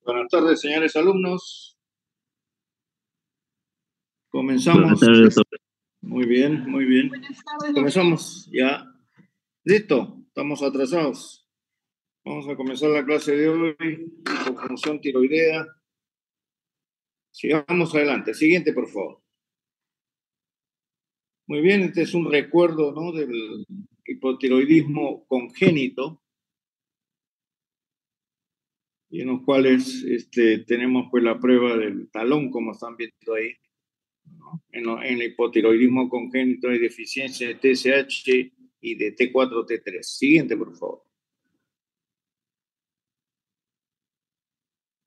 Buenas tardes, señores alumnos. Comenzamos. Buenas tardes. Muy bien, muy bien. Comenzamos ya. Listo, estamos atrasados. Vamos a comenzar la clase de hoy con función tiroidea. Sigamos adelante. Siguiente, por favor. Muy bien, este es un recuerdo, ¿no?, del hipotiroidismo congénito, y en los cuales tenemos pues la prueba del talón, como están viendo ahí, ¿no? En el hipotiroidismo congénito hay deficiencia de TSH y de T4, T3. Siguiente, por favor.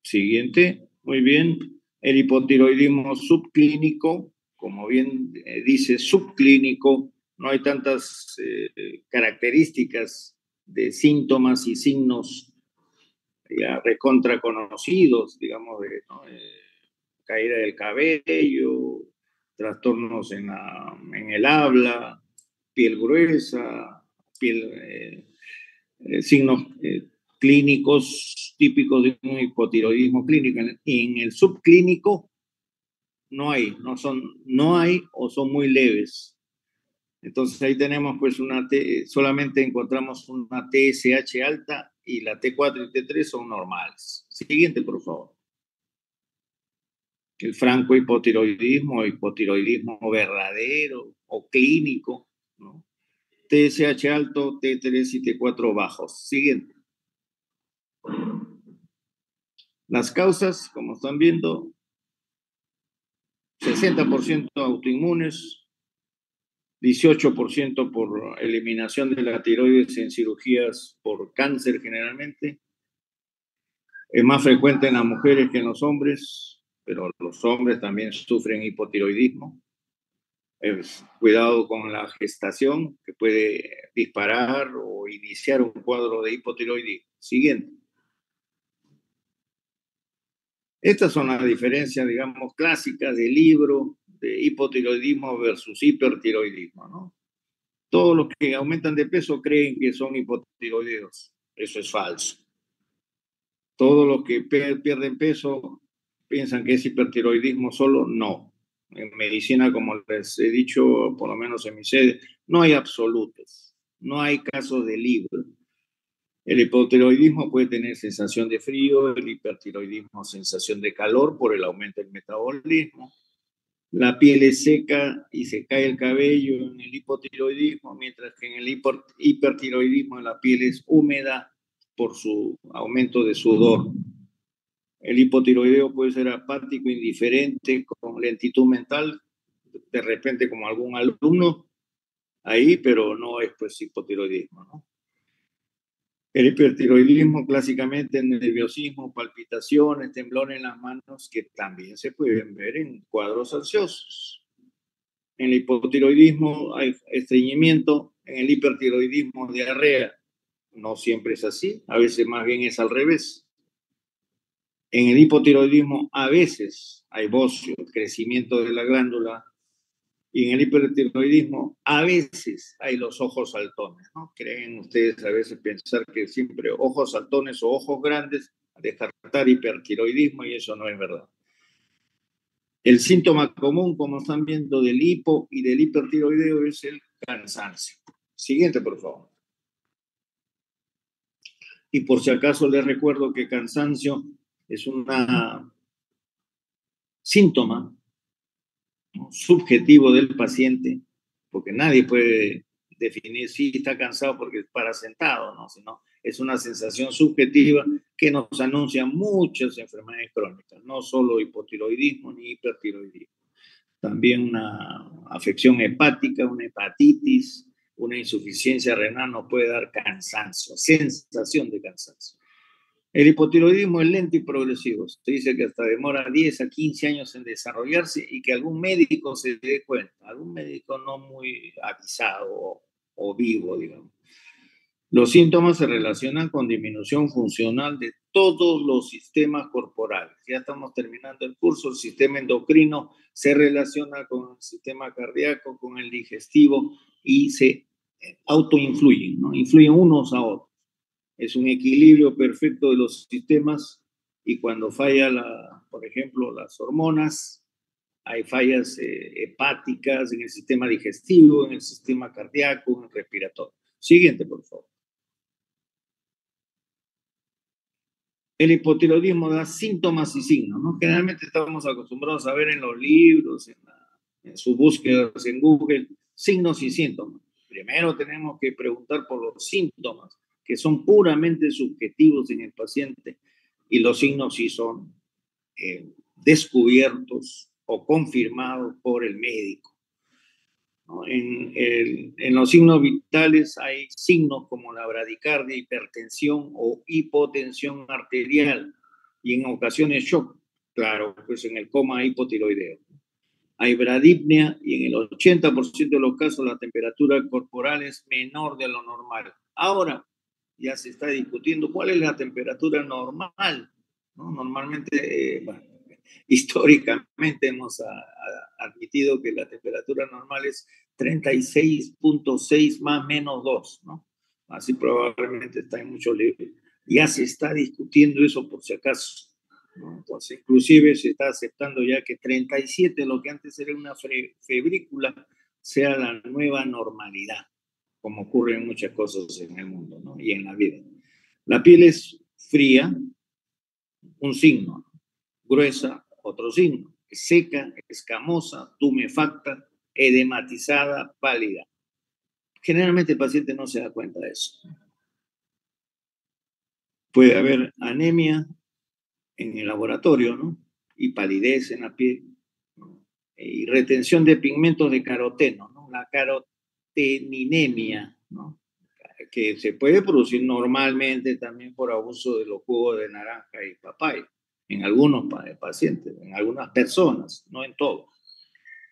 Siguiente. Muy bien. El hipotiroidismo subclínico, como bien dice subclínico, no hay tantas características de síntomas y signos ya recontra conocidos, digamos, ¿no? Caída del cabello, trastornos en el habla, piel gruesa, signos clínicos típicos de un hipotiroidismo clínico. En el subclínico no hay o son muy leves. Entonces ahí tenemos pues solamente encontramos una TSH alta y la T4 y T3 son normales. Siguiente, por favor. El franco hipotiroidismo verdadero o clínico, ¿no? TSH alto, T3 y T4 bajos. Siguiente. Las causas, como están viendo, 60% autoinmunes, 18% por eliminación de la tiroides en cirugías por cáncer generalmente. Es más frecuente en las mujeres que en los hombres, pero los hombres también sufren hipotiroidismo. Cuidado con la gestación, que puede disparar o iniciar un cuadro de hipotiroidismo. Siguiente. Estas son las diferencias, digamos, clásicas del libro de hipotiroidismo versus hipertiroidismo, ¿no? Todos los que aumentan de peso creen que son hipotiroideos. Eso es falso. Todos los que pierden peso piensan que es hipertiroidismo solo. No. En medicina, como les he dicho, por lo menos en mi sede, no hay absolutos. No hay casos de libro. El hipotiroidismo puede tener sensación de frío, el hipertiroidismo sensación de calor por el aumento del metabolismo. La piel es seca y se cae el cabello en el hipotiroidismo, mientras que en el hipertiroidismo la piel es húmeda por su aumento de sudor. El hipotiroideo puede ser apático, indiferente, con lentitud mental, de repente como algún alumno ahí, pero no es pues hipotiroidismo, ¿no? El hipertiroidismo clásicamente es nerviosismo, palpitaciones, temblor en las manos, que también se pueden ver en cuadros ansiosos. En el hipotiroidismo hay estreñimiento, en el hipertiroidismo diarrea. No siempre es así, a veces más bien es al revés. En el hipotiroidismo a veces hay bocio, crecimiento de la glándula, y en el hipertiroidismo a veces hay los ojos saltones, ¿no? Creen ustedes a veces pensar que siempre ojos saltones o ojos grandes, descartar hipertiroidismo, y eso no es verdad. El síntoma común, como están viendo, del hipo y del hipertiroideo es el cansancio. Siguiente, por favor. Y por si acaso les recuerdo que cansancio es un síntoma, ¿no?, subjetivo del paciente, porque nadie puede definir si está cansado porque es para sentado, ¿no? Sino es una sensación subjetiva que nos anuncia muchas enfermedades crónicas, no solo hipotiroidismo ni hipertiroidismo. También una afección hepática, una hepatitis, una insuficiencia renal nos puede dar cansancio, sensación de cansancio. El hipotiroidismo es lento y progresivo. Se dice que hasta demora 10 a 15 años en desarrollarse y que algún médico se dé cuenta, algún médico no muy avisado o vivo, digamos. Los síntomas se relacionan con disminución funcional de todos los sistemas corporales. Ya estamos terminando el curso. El sistema endocrino se relaciona con el sistema cardíaco, con el digestivo, y se autoinfluyen, ¿no? Influyen unos a otros. Es un equilibrio perfecto de los sistemas y cuando falla, por ejemplo, las hormonas, hay fallas hepáticas en el sistema digestivo, en el sistema cardíaco, en el respiratorio. Siguiente, por favor. El hipotiroidismo da síntomas y signos, ¿no? Generalmente estamos acostumbrados a ver en los libros, en sus búsquedas en Google, signos y síntomas. Primero tenemos que preguntar por los síntomas, que son puramente subjetivos en el paciente, y los signos sí son descubiertos o confirmados por el médico, ¿no? En los signos vitales hay signos como la bradicardia, hipertensión o hipotensión arterial y en ocasiones shock, claro, pues en el coma hipotiroideo. Hay bradipnea y en el 80% de los casos la temperatura corporal es menor de lo normal. Ahora ya se está discutiendo cuál es la temperatura normal, ¿no? Normalmente, bueno, históricamente hemos admitido que la temperatura normal es 36.6 más menos 2, ¿no? Así probablemente está en muchos libros. Ya se está discutiendo eso por si acaso, ¿no? Entonces, inclusive se está aceptando ya que 37, lo que antes era una febrícula, sea la nueva normalidad, como ocurre en muchas cosas en el mundo, ¿no? Y en la vida. La piel es fría, un signo, gruesa, otro signo, seca, escamosa, tumefacta, edematizada, pálida. Generalmente el paciente no se da cuenta de eso. Puede haber anemia en el laboratorio, ¿no? Y palidez en la piel, ¿no? Y retención de pigmentos de caroteno, ¿no? La caroteninemia, ¿no? Que se puede producir normalmente también por abuso de los jugos de naranja y papaya, en algunos pacientes, en algunas personas, no en todos.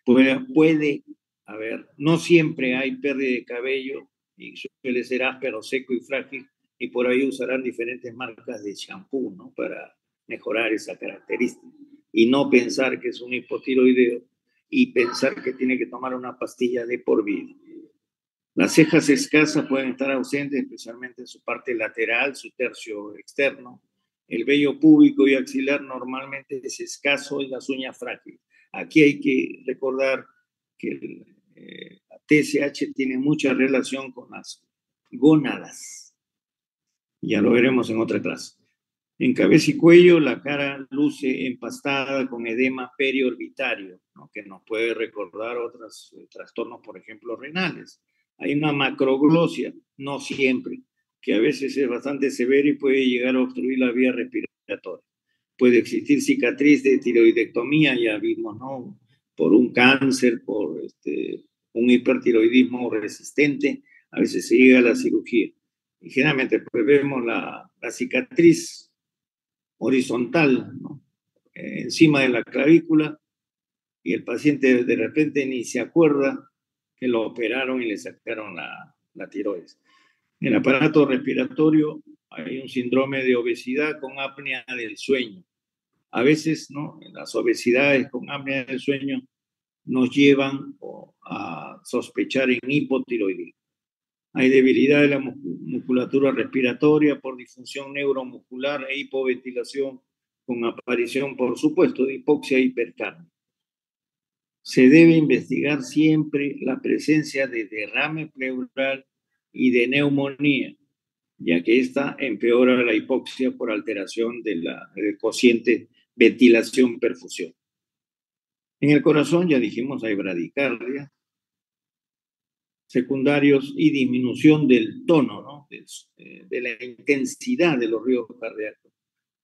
Puede haber, no siempre hay pérdida de cabello y suele ser áspero, seco y frágil, y por ahí usarán diferentes marcas de champú, ¿no? Para mejorar esa característica y no pensar que es un hipotiroideo y pensar que tiene que tomar una pastilla de por vida. Las cejas escasas pueden estar ausentes, especialmente en su parte lateral, su tercio externo. El vello púbico y axilar normalmente es escaso y las uñas frágiles. Aquí hay que recordar que el TSH tiene mucha relación con las gónadas. Ya lo veremos en otra clase. En cabeza y cuello, la cara luce empastada con edema periorbitario, ¿no? Que nos puede recordar otros trastornos, por ejemplo, renales. Hay una macroglosia, no siempre, que a veces es bastante severa y puede llegar a obstruir la vía respiratoria. Puede existir cicatriz de tiroidectomía, ya vimos, ¿no? Por un cáncer, por un hipertiroidismo resistente, a veces se llega a la cirugía. Y generalmente pues, vemos la cicatriz horizontal, ¿no? Encima de la clavícula, y el paciente de repente ni se acuerda que lo operaron y le sacaron la tiroides. En el aparato respiratorio hay un síndrome de obesidad con apnea del sueño. A veces, ¿no? Las obesidades con apnea del sueño nos llevan a sospechar en hipotiroidismo. Hay debilidad de la musculatura respiratoria por disfunción neuromuscular e hipoventilación con aparición, por supuesto, de hipoxia hipercárnica. Se debe investigar siempre la presencia de derrame pleural y de neumonía, ya que esta empeora la hipoxia por alteración del cociente ventilación-perfusión. En el corazón, ya dijimos, hay bradicardia, secundarios y disminución del tono, ¿no? de la intensidad de los ríos cardíacos,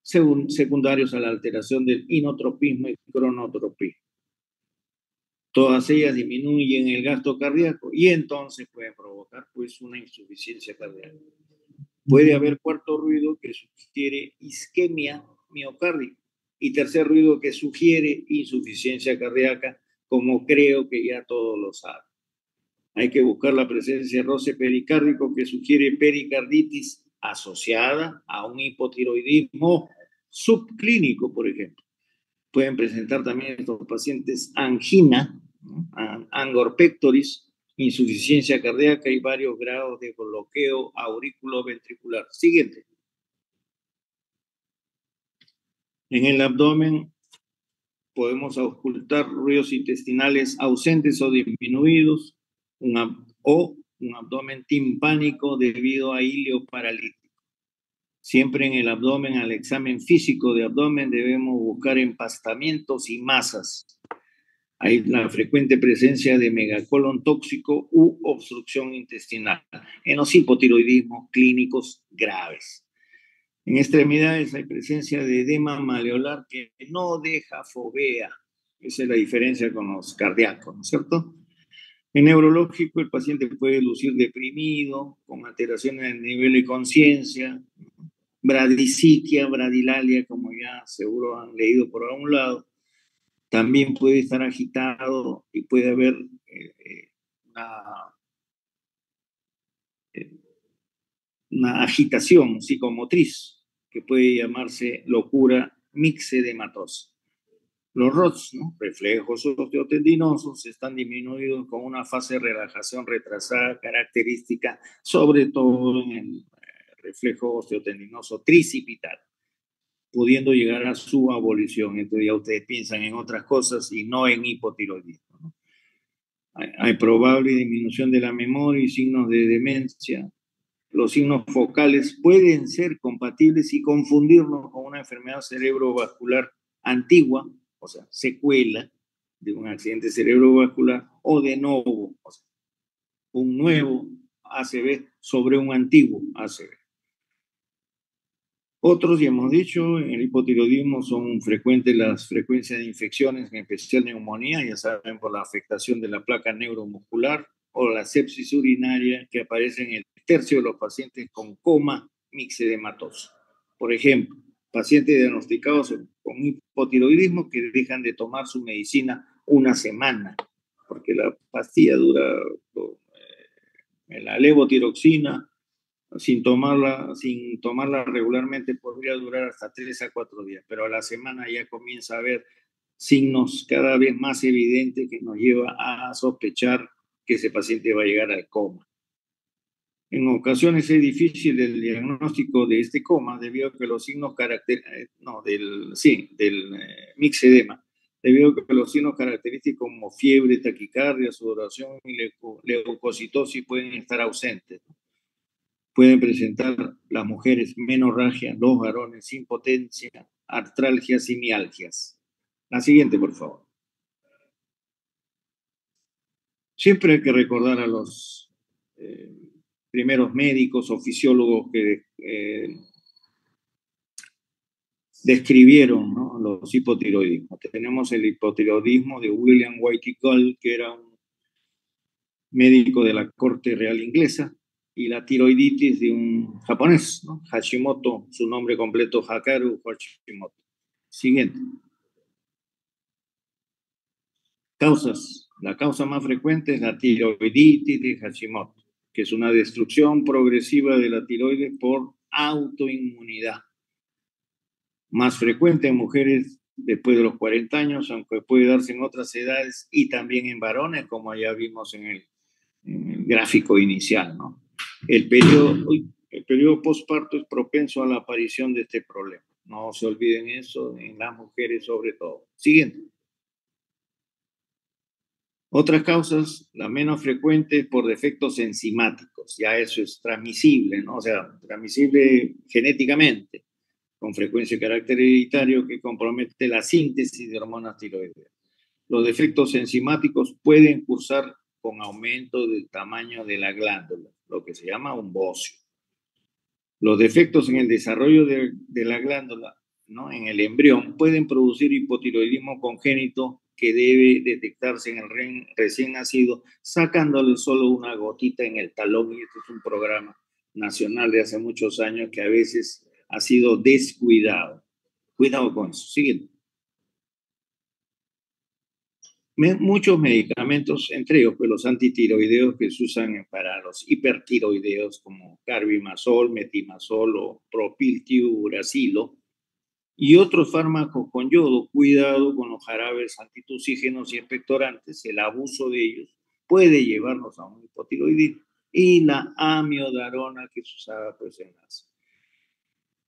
secundarios a la alteración del inotropismo y cronotropismo. Todas ellas disminuyen el gasto cardíaco y entonces pueden provocar pues una insuficiencia cardíaca. Puede haber cuarto ruido que sugiere isquemia miocárdica y tercer ruido que sugiere insuficiencia cardíaca, como creo que ya todos lo saben. Hay que buscar la presencia de roce pericárdico que sugiere pericarditis asociada a un hipotiroidismo subclínico, por ejemplo. Pueden presentar también estos pacientes angina, ¿no? Angor pectoris, insuficiencia cardíaca y varios grados de bloqueo auriculoventricular. Siguiente. En el abdomen podemos auscultar ruidos intestinales ausentes o disminuidos, o un abdomen timpánico debido a hilio paralítico. Siempre en el abdomen, al examen físico de abdomen, debemos buscar empastamientos y masas. Hay la frecuente presencia de megacolon tóxico u obstrucción intestinal en los hipotiroidismos clínicos graves. En extremidades hay presencia de edema maleolar que no deja fovea. Esa es la diferencia con los cardíacos, ¿no es cierto? En neurológico, el paciente puede lucir deprimido, con alteraciones en el nivel de conciencia, bradisiquia, bradilalia, como ya seguro han leído por algún lado. También puede estar agitado y puede haber una agitación psicomotriz que puede llamarse locura mixedematosa. Los ROTS, ¿no? Reflejos osteotendinosos, están disminuidos con una fase de relajación retrasada característica, sobre todo en el reflejo osteotendinoso tricipital, pudiendo llegar a su abolición. Entonces ya ustedes piensan en otras cosas y no en hipotiroidismo, ¿no? Hay probable disminución de la memoria y signos de demencia. Los signos focales pueden ser compatibles y confundirnos con una enfermedad cerebrovascular antigua, o sea, secuela de un accidente cerebrovascular, o de novo, o sea, un nuevo ACV sobre un antiguo ACV. Otros, ya hemos dicho, en el hipotiroidismo son frecuentes las frecuencias de infecciones, en especial neumonía, ya saben, por la afectación de la placa neuromuscular, o la sepsis urinaria que aparece en el tercio de los pacientes con coma mixedematoso. Por ejemplo, pacientes diagnosticados con hipotiroidismo que dejan de tomar su medicina una semana, porque la pastilla dura, la levotiroxina, sin tomarla regularmente podría durar hasta 3 a 4 días, pero a la semana ya comienza a haber signos cada vez más evidentes que nos lleva a sospechar que ese paciente va a llegar al coma. En ocasiones es difícil el diagnóstico de este coma debido a que los signos del mixedema, debido a que los signos característicos como fiebre, taquicardia, sudoración y leucocitosis pueden estar ausentes. Pueden presentar las mujeres menorragia, los varones impotencia, artralgias y mialgias. La siguiente, por favor. Siempre hay que recordar a los primeros médicos o fisiólogos que describieron, ¿no?, los hipotiroidismos. Tenemos el hipotiroidismo de William Whitey-Gull, que era un médico de la corte real inglesa, y la tiroiditis de un japonés, ¿no?, Hashimoto, su nombre completo Hakaru Hashimoto. Siguiente. Causas. La causa más frecuente es la tiroiditis de Hashimoto, que es una destrucción progresiva de la tiroides por autoinmunidad. Más frecuente en mujeres después de los 40 años, aunque puede darse en otras edades y también en varones, como ya vimos en el gráfico inicial, ¿no? El periodo postparto es propenso a la aparición de este problema. No se olviden eso, en las mujeres sobre todo. Siguiente. Otras causas, la menos frecuente, por defectos enzimáticos. Ya eso es transmisible, ¿no? O sea, transmisible genéticamente, con frecuencia y carácter hereditario que compromete la síntesis de hormonas tiroideas. Los defectos enzimáticos pueden cursar con aumento del tamaño de la glándula, lo que se llama un bocio. Los defectos en el desarrollo de la glándula, ¿no?, en el embrión, pueden producir hipotiroidismo congénito que debe detectarse en el recién nacido, sacándole solo una gotita en el talón. Y este es un programa nacional de hace muchos años que a veces ha sido descuidado. Cuidado con eso. Siguiente. Muchos medicamentos, entre ellos pues, los antitiroideos que se usan para los hipertiroideos como carbimazol, metimazol o propiltiuracilo, y otros fármacos con yodo. Cuidado con los jarabes antitusígenos y expectorantes, el abuso de ellos puede llevarnos a un hipotiroidismo. Y la amiodarona que se usaba pues, en las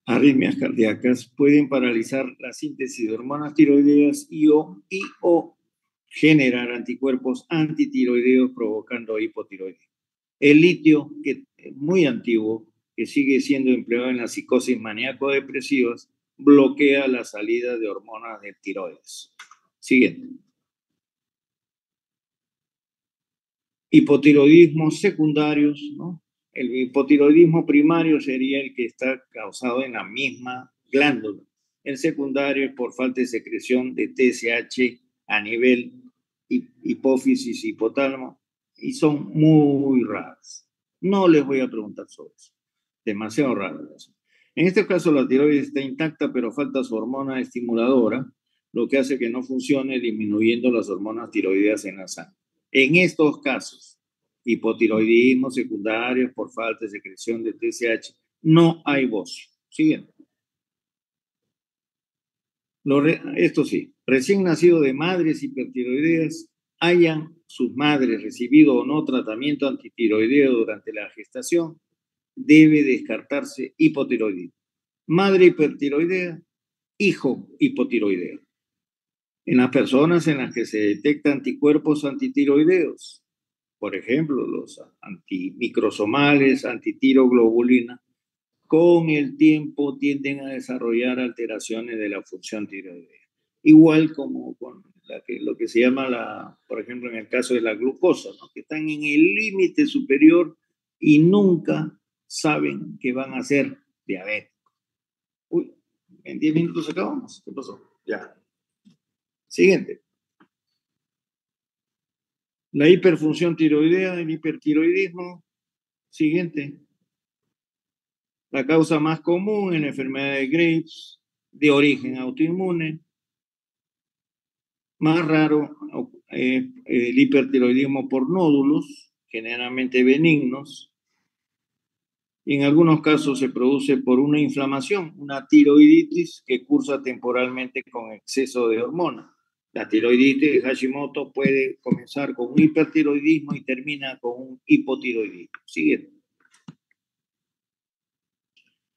arritmias cardíacas, pueden paralizar la síntesis de hormonas tiroideas y o generar anticuerpos antitiroideos provocando hipotiroidismo. El litio, que es muy antiguo, que sigue siendo empleado en la psicosis maníaco-depresivas, bloquea la salida de hormonas de tiroides. Siguiente. Hipotiroidismos secundarios, ¿no? El hipotiroidismo primario sería el que está causado en la misma glándula. El secundario es por falta de secreción de TSH a nivel hipófisis y hipotálamo, y son muy raras. No les voy a preguntar sobre eso. Demasiado raras. En este caso, la tiroides está intacta, pero falta su hormona estimuladora, lo que hace que no funcione, disminuyendo las hormonas tiroideas en la sangre. En estos casos, hipotiroidismo secundario por falta de secreción de TSH, no hay bocio. Siguiente. Esto sí, recién nacido de madres hipertiroideas, hayan sus madres recibido o no tratamiento antitiroideo durante la gestación, debe descartarse hipotiroidismo. Madre hipertiroidea, hijo hipotiroideo. En las personas en las que se detectan anticuerpos antitiroideos, por ejemplo, los antimicrosomales, antitiroglobulina, con el tiempo tienden a desarrollar alteraciones de la función tiroidea. Igual como con lo que se llama, por ejemplo, en el caso de la glucosa, ¿no? Que están en el límite superior y nunca saben que van a ser diabéticos. Uy, en 10 minutos acabamos. ¿Qué pasó? Ya. Siguiente. La hiperfunción tiroidea, el hipertiroidismo. Siguiente. La causa más común en la enfermedad de Graves, de origen autoinmune. Más raro, el hipertiroidismo por nódulos, generalmente benignos. Y en algunos casos se produce por una inflamación, una tiroiditis que cursa temporalmente con exceso de hormona. La tiroiditis de Hashimoto puede comenzar con un hipertiroidismo y termina con un hipotiroidismo. Siguiente.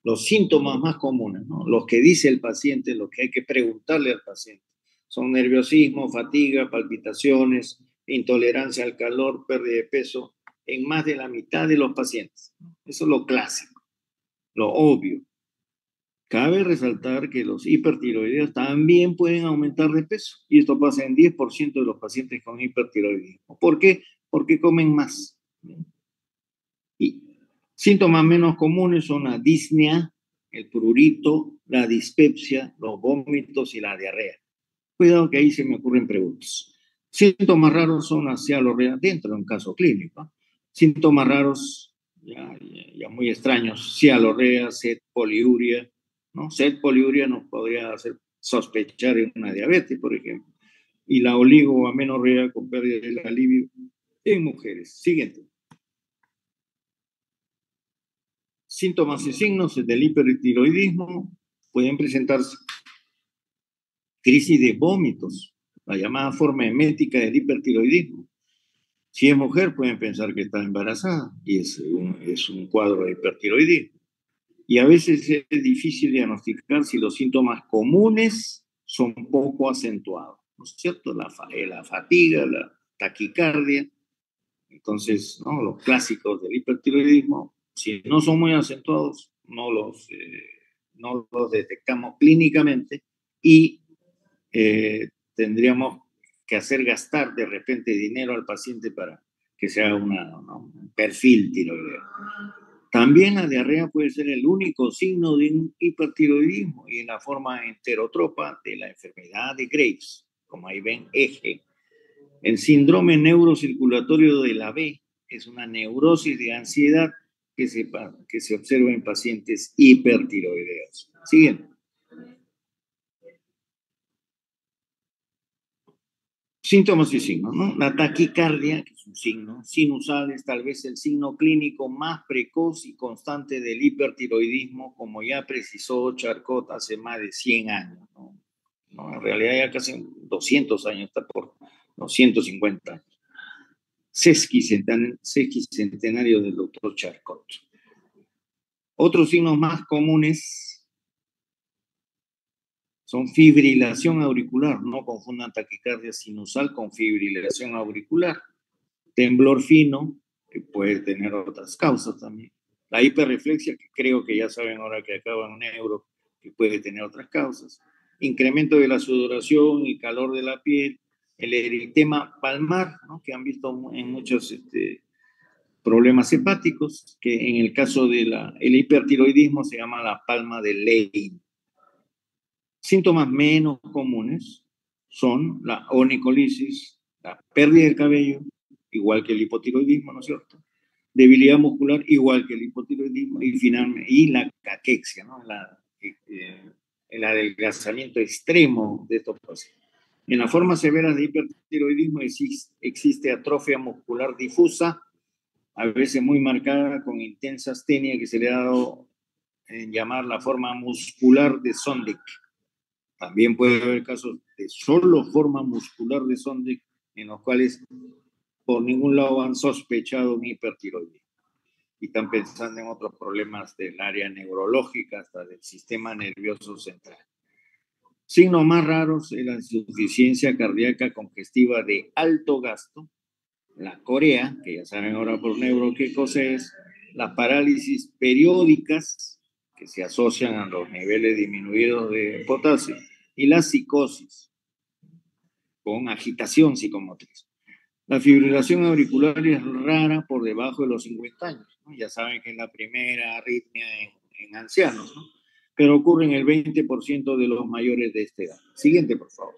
Los síntomas más comunes, ¿no? Los que dice el paciente, los que hay que preguntarle al paciente, son nerviosismo, fatiga, palpitaciones, intolerancia al calor, pérdida de peso en más de la mitad de los pacientes. Eso es lo clásico, lo obvio. Cabe resaltar que los hipertiroideos también pueden aumentar de peso, y esto pasa en 10% de los pacientes con hipertiroidismo. ¿Por qué? Porque comen más. Y síntomas menos comunes son la disnea, el prurito, la dispepsia, los vómitos y la diarrea. Cuidado que ahí se me ocurren preguntas. Síntomas raros son la cialorrea dentro de un caso clínico. Síntomas raros, ya muy extraños, cialorrea, sed, poliuria, ¿no? Sed, poliuria nos podría hacer sospechar de una diabetes, por ejemplo. Y la oligoamenorrea con pérdida del alivio en mujeres. Siguiente. Síntomas y signos del hipertiroidismo pueden presentarse crisis de vómitos, la llamada forma emética del hipertiroidismo. Si es mujer, pueden pensar que está embarazada y es un cuadro de hipertiroidismo. Y a veces es difícil diagnosticar si los síntomas comunes son poco acentuados, ¿no es cierto? La fatiga, la taquicardia. Entonces, ¿no? Los clásicos del hipertiroidismo, si no son muy acentuados, no los detectamos clínicamente y tendríamos que hacer gastar de repente dinero al paciente para que se haga un perfil tiroideo. También la diarrea puede ser el único signo de un hipertiroidismo y en la forma enterotropa de la enfermedad de Graves, como ahí ven, eje. El síndrome neurocirculatorio de la B es una neurosis de ansiedad que se observa en pacientes hipertiroideos. Siguiente. Síntomas y signos, ¿no? La taquicardia, que es un signo sinusal, es tal vez el signo clínico más precoz y constante del hipertiroidismo, como ya precisó Charcot hace más de 100 años, ¿no? En realidad ya casi 200 años, está por 250 años. Sesquicentenario del doctor Charcot. Otros signos más comunes son fibrilación auricular, no confundan taquicardia sinusal con fibrilación auricular. Temblor fino, que puede tener otras causas también. La hiperreflexia, que creo que ya saben ahora que acaban neuro, que puede tener otras causas. Incremento de la sudoración y calor de la piel, el eritema palmar, ¿no? Que han visto en muchos problemas hepáticos, que en el caso del hipertiroidismo se llama la palma de Leigh. Síntomas menos comunes son la onicolisis, la pérdida del cabello, igual que el hipotiroidismo, ¿no es cierto? Debilidad muscular, igual que el hipotiroidismo, y finalmente, y la caquexia, ¿no? El adelgazamiento extremo de estos pacientes. En las formas severas de hipertiroidismo existe atrofia muscular difusa, a veces muy marcada, con intensa astenia, que se le ha dado en llamar la forma muscular de Sondic. También puede haber casos de solo forma muscular de Sondic, en los cuales por ningún lado han sospechado un hipertiroidismo y están pensando en otros problemas del área neurológica, hasta del sistema nervioso central. Signos más raros es la insuficiencia cardíaca congestiva de alto gasto, la corea, que ya saben ahora por neuro qué cosa es, las parálisis periódicas, que se asocian a los niveles disminuidos de potasio, y la psicosis, con agitación psicomotriz. La fibrilación auricular es rara por debajo de los 50 años, ¿no? Ya saben que es la primera arritmia en ancianos, ¿no? Pero ocurre en el 20% de los mayores de esta edad. Siguiente, por favor.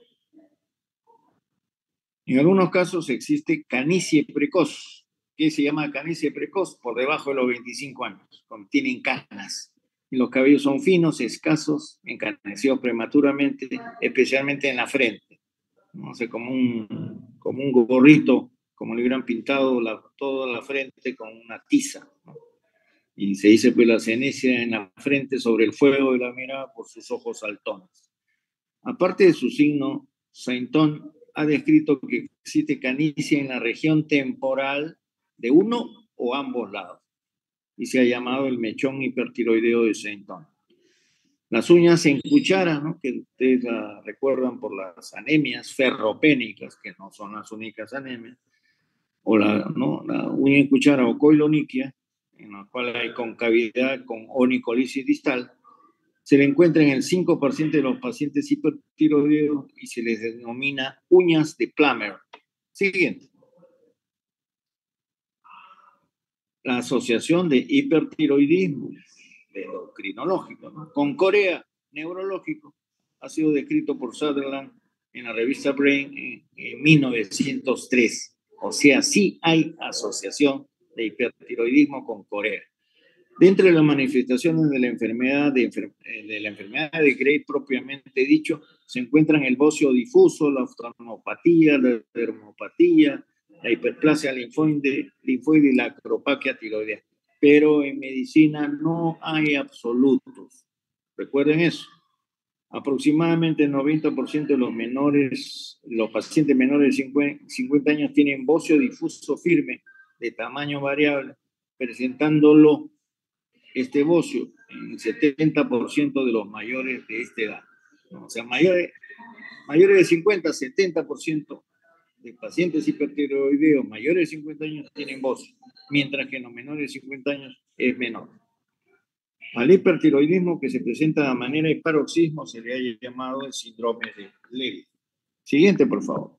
En algunos casos existe canicie precoz. ¿Qué se llama canicie precoz? Por debajo de los 25 años. Contienen canas. Y los cabellos son finos, escasos, encanecidos prematuramente, especialmente en la frente. No sé, como un gorrito, como le hubieran pintado toda la frente con una tiza, ¿no? Y se dice pues la cenicia en la frente sobre el fuego de la mirada por sus ojos saltones. Aparte de su signo, Sainton ha descrito que existe canicie en la región temporal de uno o ambos lados y se ha llamado el mechón hipertiroideo de Sainton. Las uñas en cuchara, ¿no? Que ustedes la recuerdan por las anemias ferropénicas, que no son las únicas anemias, o ¿no? La uña en cuchara o coiloniquia, en la cual hay concavidad con onicolisis distal, se le encuentra en el 5% de los pacientes hipertiroideos y se les denomina uñas de Plummer. Siguiente. La asociación de hipertiroidismo endocrinológico, ¿no? Con corea neurológico ha sido descrito por Sutherland en la revista Brain en 1903. O sea, sí hay asociación de hipertiroidismo con corea. Dentro de las manifestaciones de la enfermedad de Graves propiamente dicho, se encuentran el bocio difuso, la oftalmopatía, la dermopatía, la hiperplasia linfoide y la acropaquia tiroidea. Pero en medicina no hay absolutos. Recuerden eso. Aproximadamente el 90% de los pacientes menores de 50 años tienen bocio difuso firme de tamaño variable, presentándolo este bocio en el 70% de los mayores de esta edad. O sea, mayores de 50, 70% de pacientes hipertiroideos mayores de 50 años tienen bocio, mientras que en los menores de 50 años es menor. Al hipertiroidismo que se presenta de manera de paroxismo se le ha llamado el síndrome de Levy. Siguiente, por favor.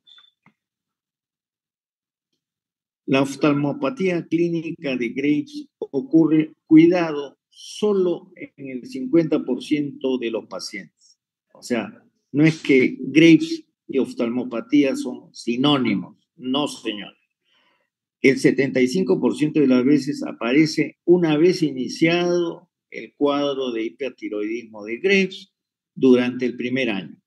La oftalmopatía clínica de Graves ocurre, cuidado, solo en el 50% de los pacientes. O sea, no es que Graves y oftalmopatía son sinónimos, no, señor. El 75% de las veces aparece una vez iniciado el cuadro de hipertiroidismo de Graves durante el primer año.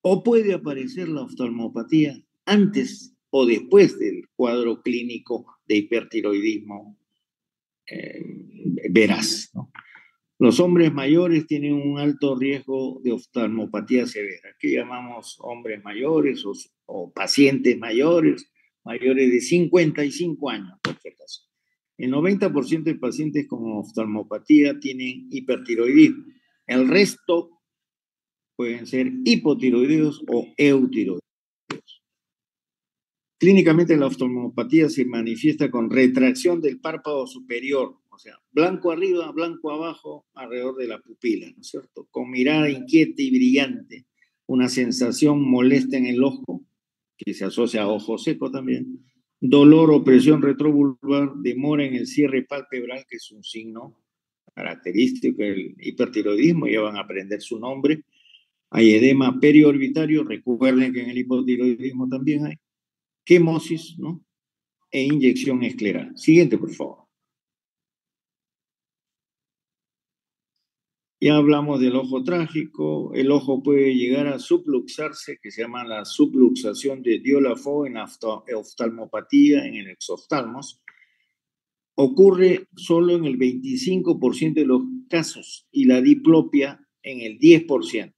O puede aparecer la oftalmopatía antes o después del cuadro clínico de hipertiroidismo veraz, ¿no? Los hombres mayores tienen un alto riesgo de oftalmopatía severa, que llamamos hombres mayores o pacientes mayores de 55 años, por si acaso. El 90% de pacientes con oftalmopatía tienen hipertiroidismo. El resto pueden ser hipotiroideos o eutiroideos. Clínicamente la oftalmopatía se manifiesta con retracción del párpado superior, o sea, blanco arriba, blanco abajo, alrededor de la pupila, ¿no es cierto? Con mirada inquieta y brillante, una sensación molesta en el ojo, que se asocia a ojo seco también, dolor o presión retrovulvar, demora en el cierre palpebral, que es un signo característico del hipertiroidismo, ya van a aprender su nombre. Hay edema periorbitario, recuerden que en el hipotiroidismo también hay quemosis, ¿no? E inyección escleral. Siguiente, por favor. Ya hablamos del ojo trágico. El ojo puede llegar a subluxarse, que se llama la subluxación de Diolafo en oftalmopatía, en el exoftalmos. Ocurre solo en el 25% de los casos y la diplopia en el 10%.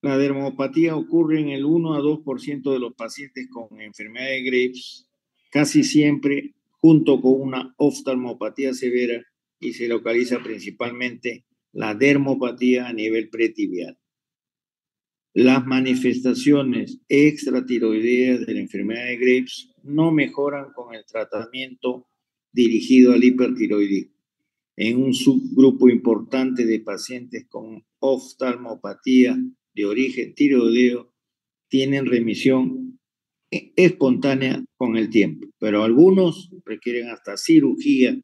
La dermopatía ocurre en el 1 a 2% de los pacientes con enfermedad de Graves, casi siempre junto con una oftalmopatía severa, y se localiza principalmente la dermopatía a nivel pretibial. Las manifestaciones extratiroideas de la enfermedad de Graves no mejoran con el tratamiento dirigido al hipertiroidismo. En un subgrupo importante de pacientes con oftalmopatía de origen tiroideo tienen remisión espontánea con el tiempo, pero algunos requieren hasta cirugía